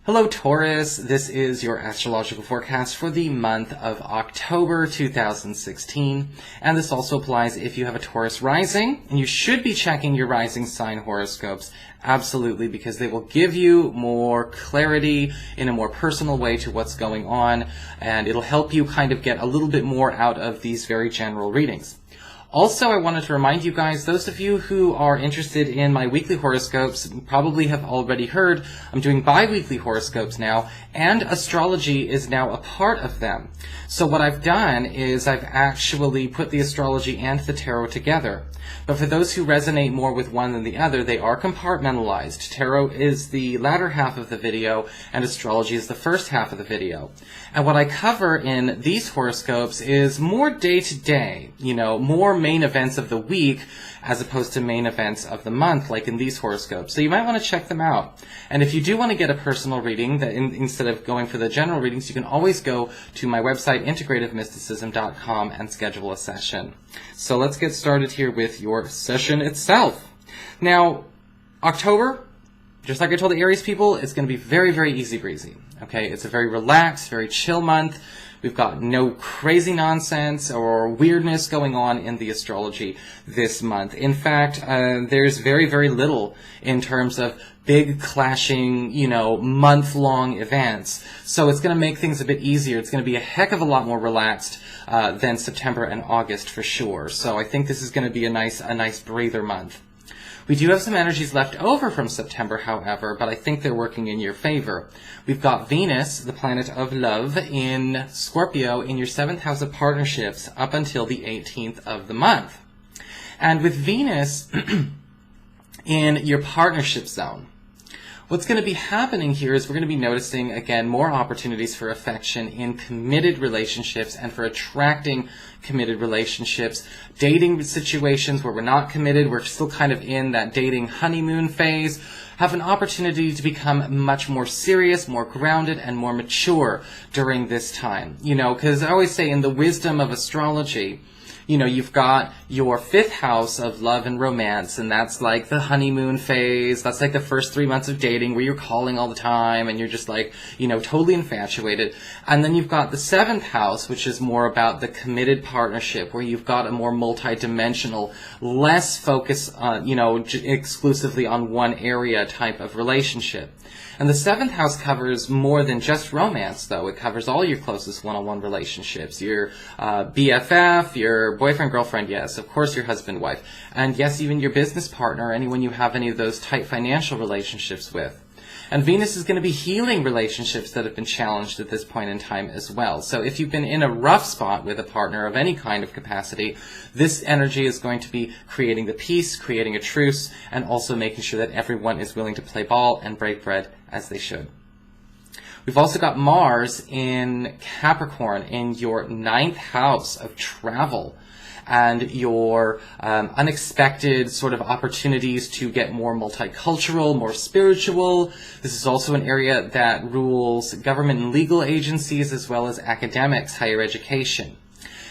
Hello Taurus, this is your astrological forecast for the month of October 2016, and this also applies if you have a Taurus rising, and you should be checking your rising sign horoscopes, absolutely, because they will give you more clarity in a more personal way to what's going on, and it'll help you kind of get a little bit more out of these very general readings. Also, I wanted to remind you guys, those of you who are interested in my weekly horoscopes probably have already heard I'm doing bi-weekly horoscopes now, and astrology is now a part of them. So what I've done is I've actually put the astrology and the tarot together. But for those who resonate more with one than the other, they are compartmentalized. Tarot is the latter half of the video, and astrology is the first half of the video. And what I cover in these horoscopes is more day-to-day, more main events of the week, as opposed to main events of the month, like in these horoscopes. So you might want to check them out. And if you do want to get a personal reading, instead of going for the general readings, you can always go to my website, integrativemysticism.com, and schedule a session. So let's get started here with your session itself. Now, October, just like I told the Aries people, it's going to be very, very easy breezy. Okay, it's a very relaxed, very chill month. We've got no crazy nonsense or weirdness going on in the astrology this month. In fact, there's very, very little in terms of big clashing, month-long events. So it's going to make things a bit easier. It's going to be a heck of a lot more relaxed than September and August for sure. So I think this is going to be a nice breather month. We do have some energies left over from September, however, but I think they're working in your favor. We've got Venus, the planet of love, in Scorpio in your 7th house of partnerships up until the 18th of the month. And with Venus in your partnership zone, what's going to be happening here is we're going to be noticing, again, more opportunities for affection in committed relationships and for attracting committed relationships. Dating situations where we're not committed, we're still kind of in that dating honeymoon phase, have an opportunity to become much more serious, more grounded, and more mature during this time. Because I always say in the wisdom of astrology, you've got your 5th house of love and romance, and that's like the honeymoon phase. That's like the first 3 months of dating where you're calling all the time and you're just like, totally infatuated. And then you've got the 7th house, which is more about the committed partnership, where you've got a more multi-dimensional, less focus on, exclusively on one area type of relationship. And the 7th house covers more than just romance, though. It covers all your closest one-on-one relationships. Your BFF, your boyfriend, girlfriend, yes, of course your husband, wife. And yes, even your business partner, anyone you have any of those tight financial relationships with. And Venus is going to be healing relationships that have been challenged at this point in time as well. So if you've been in a rough spot with a partner of any kind of capacity, this energy is going to be creating the peace, creating a truce, and also making sure that everyone is willing to play ball and break bread as they should. We've also got Mars in Capricorn in your 9th house of travel and your unexpected sort of opportunities to get more multicultural, more spiritual. This is also an area that rules government and legal agencies as well as academics, higher education.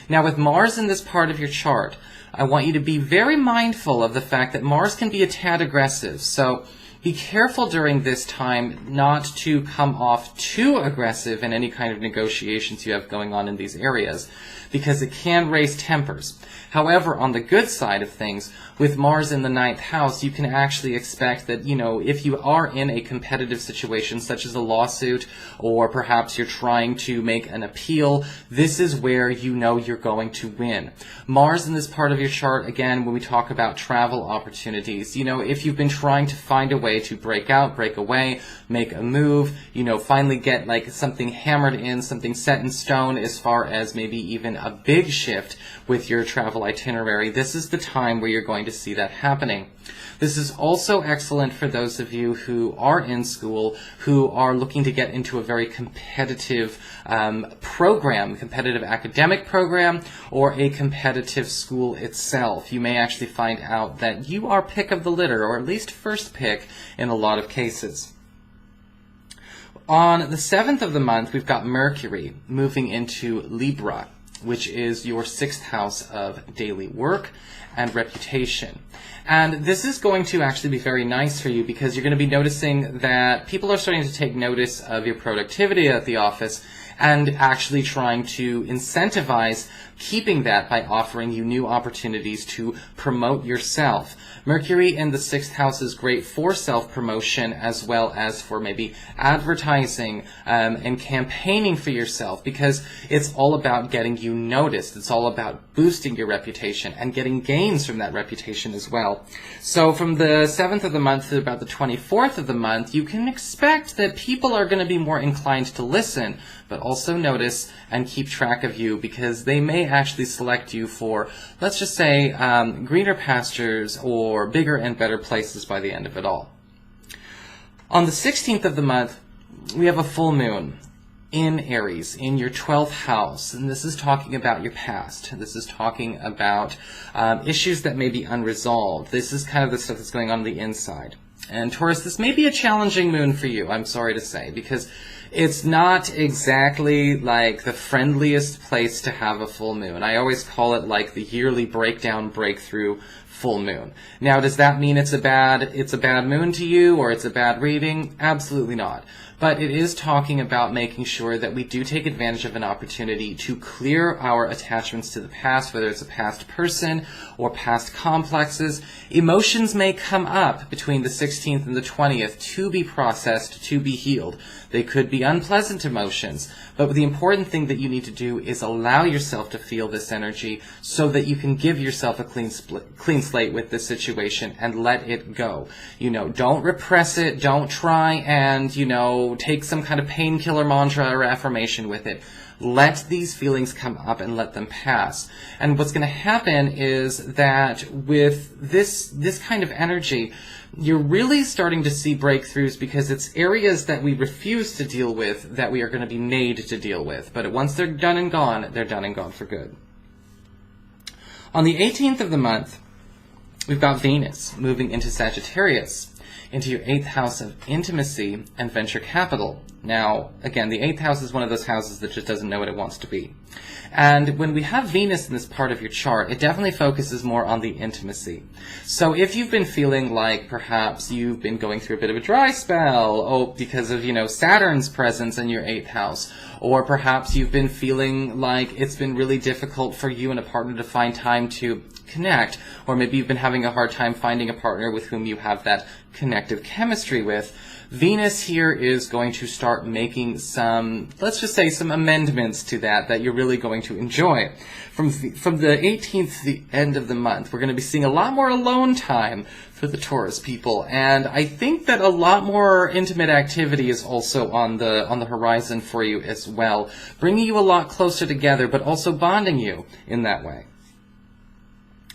Now with Mars in this part of your chart, I want you to be very mindful of the fact that Mars can be a tad aggressive. So be careful during this time not to come off too aggressive in any kind of negotiations you have going on in these areas, because it can raise tempers. However, on the good side of things, with Mars in the 9th house, you can actually expect that, if you are in a competitive situation, such as a lawsuit, or perhaps you're trying to make an appeal, this is where you're going to win. Mars in this part of your chart, again, when we talk about travel opportunities, if you've been trying to find a way to break out, break away, make a move, finally get like something hammered in, something set in stone as far as maybe even a big shift with your travel itinerary, this is the time where you're going to see that happening. This is also excellent for those of you who are in school, who are looking to get into a very competitive program, competitive academic program, or a competitive school itself. You may actually find out that you are pick of the litter, or at least first pick in a lot of cases. On the 7th of the month, we've got Mercury moving into Libra. which is your 6th house of daily work and reputation. And this is going to actually be very nice for you because you're going to be noticing that people are starting to take notice of your productivity at the office and actually trying to incentivize keeping that by offering you new opportunities to promote yourself. Mercury in the 6th house is great for self-promotion as well as for maybe advertising and campaigning for yourself, because it's all about getting you noticed. It's all about boosting your reputation and getting gains from that reputation as well. So from the 7th of the month to about the 24th of the month, you can expect that people are going to be more inclined to listen, but also notice and keep track of you, because they may actually select you for, let's just say, greener pastures or bigger and better places by the end of it all. On the 16th of the month, we have a full moon in Aries, in your 12th house, and this is talking about your past. This is talking about issues that may be unresolved. This is kind of the stuff that's going on the inside. And Taurus, this may be a challenging moon for you, I'm sorry to say, because it's not exactly like the friendliest place to have a full moon. I always call it like the yearly breakdown, breakthrough full moon. Now, does that mean it's a bad moon to you, or it's a bad reading? Absolutely not. But it is talking about making sure that we do take advantage of an opportunity to clear our attachments to the past, whether it's a past person or past complexes. Emotions may come up between the 16th and the 20th to be processed, to be healed. They could be unpleasant emotions, but the important thing that you need to do is allow yourself to feel this energy so that you can give yourself a clean slate with this situation and let it go. Don't repress it. Don't try and, take some kind of painkiller mantra or affirmation with it. Let these feelings come up and let them pass. And what's going to happen is that with this kind of energy, you're really starting to see breakthroughs, because it's areas that we refuse to deal with that we are going to be made to deal with. But once they're done and gone, they're done and gone for good. On the 18th of the month, we've got Venus moving into Sagittarius, into your 8th house of intimacy and venture capital. Now, again, the 8th house is one of those houses that just doesn't know what it wants to be. And when we have Venus in this part of your chart, it definitely focuses more on the intimacy. So if you've been feeling like perhaps you've been going through a bit of a dry spell, because of, Saturn's presence in your 8th house, or perhaps you've been feeling like it's been really difficult for you and a partner to find time to connect, or maybe you've been having a hard time finding a partner with whom you have that connective chemistry with, Venus here is going to start making some, let's just say, some amendments to that you're really going to enjoy. From the 18th to the end of the month, we're going to be seeing a lot more alone time for the Taurus people, and I think that a lot more intimate activity is also on the horizon for you as well, bringing you a lot closer together, but also bonding you in that way.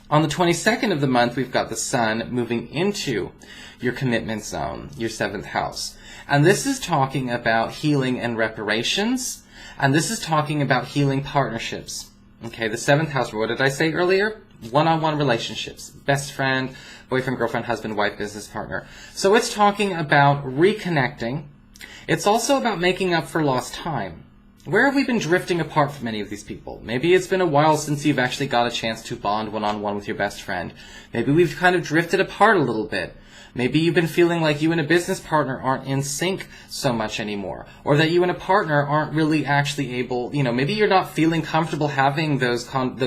On the 22nd of the month, we've got the Sun moving into your commitment zone, your 7th house. And this is talking about healing and reparations, and this is talking about healing partnerships. Okay, the 7th house, what did I say earlier? One-on-one relationships, best friend, boyfriend, girlfriend, husband, wife, business partner. So it's talking about reconnecting. It's also about making up for lost time. Where have we been drifting apart from any of these people? Maybe it's been a while since you've actually got a chance to bond one-on-one with your best friend. Maybe we've kind of drifted apart a little bit. Maybe you've been feeling like you and a business partner aren't in sync so much anymore, or that you and a partner aren't really actually able, maybe you're not feeling comfortable having those kinds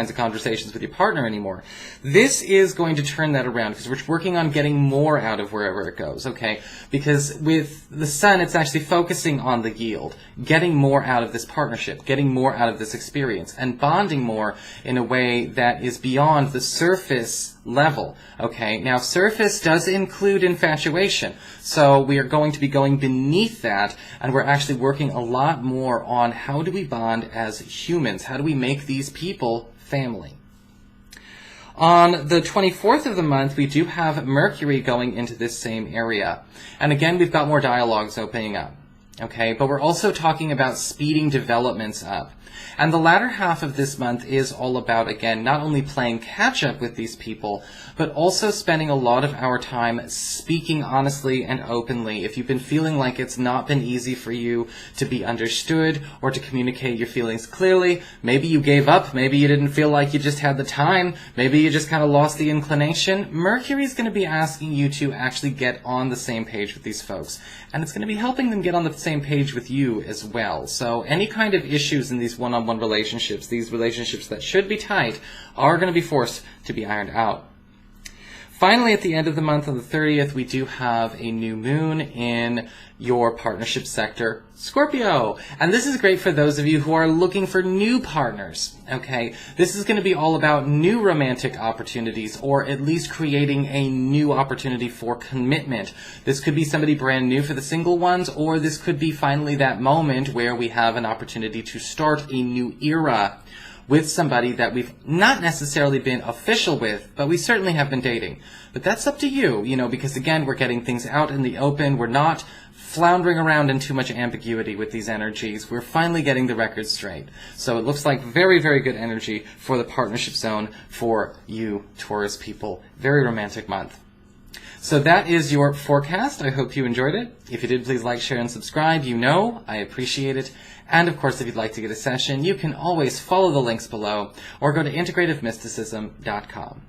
of conversations with your partner anymore. This is going to turn that around, because we're working on getting more out of wherever it goes, okay? Because with the Sun, it's actually focusing on the yield, getting more out of this partnership, getting more out of this experience, and bonding more in a way that is beyond the surface level. Okay, now surface does include infatuation, so we are going to be going beneath that, and we're actually working a lot more on how do we bond as humans, how do we make these people family. On the 24th of the month, we do have Mercury going into this same area, and again, we've got more dialogues opening up. okay? But we're also talking about speeding developments up. And the latter half of this month is all about, again, not only playing catch-up with these people, but also spending a lot of our time speaking honestly and openly. If you've been feeling like it's not been easy for you to be understood or to communicate your feelings clearly, maybe you gave up, maybe you didn't feel like you just had the time, maybe you just kind of lost the inclination, Mercury's going to be asking you to actually get on the same page with these folks. And it's going to be helping them get on the same page with you as well. So any kind of issues in these one-on-one relationships, these relationships that should be tight, are going to be forced to be ironed out. Finally, at the end of the month, on the 30th, we do have a new moon in your partnership sector, Scorpio. And this is great for those of you who are looking for new partners, okay? This is going to be all about new romantic opportunities, or at least creating a new opportunity for commitment. This could be somebody brand new for the single ones, or this could be finally that moment where we have an opportunity to start a new era with somebody that we've not necessarily been official with, but we certainly have been dating. But that's up to you, because again, we're getting things out in the open. We're not floundering around in too much ambiguity with these energies. We're finally getting the record straight. So it looks like very, very good energy for the partnership zone for you, Taurus people. Very romantic month. So that is your forecast. I hope you enjoyed it. If you did, please like, share, and subscribe. I appreciate it. And of course, if you'd like to get a session, you can always follow the links below or go to integrativemysticism.com.